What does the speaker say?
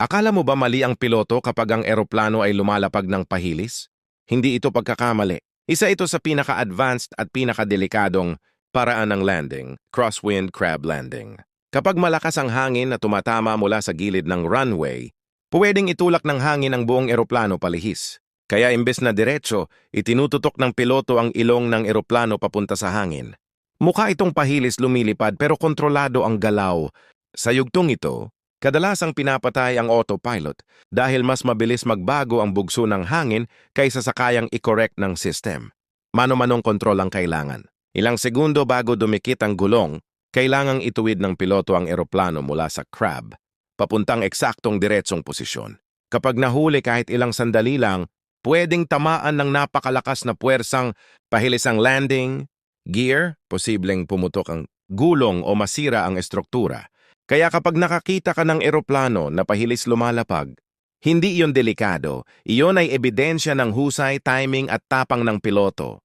Akala mo ba mali ang piloto kapag ang eroplano ay lumalapag ng pahilis? Hindi ito pagkakamali. Isa ito sa pinaka-advanced at pinaka-delikadong paraan ng landing, crosswind crab landing. Kapag malakas ang hangin na tumatama mula sa gilid ng runway, pwedeng itulak ng hangin ang buong eroplano palihis. Kaya imbes na diretso, itinututok ng piloto ang ilong ng eroplano papunta sa hangin. Mukha itong pahilis lumilipad pero kontrolado ang galaw. Sa yugtong ito, kadalasang pinapatay ang autopilot dahil mas mabilis magbago ang bugso ng hangin kaysa sa kayang i-correct ng system. Mano-manong kontrol ang kailangan. Ilang segundo bago dumikit ang gulong, kailangang ituwid ng piloto ang eroplano mula sa crab, papuntang eksaktong diretsong posisyon. Kapag nahuli kahit ilang sandali lang, pwedeng tamaan ng napakalakas na puwersang pahilis ang landing, gear, posibleng pumutok ang gulong o masira ang estruktura. Kaya kapag nakakita ka ng eroplano na pahilis lumalapag, hindi iyon delikado, iyon ay ebidensya ng husay, timing at tapang ng piloto.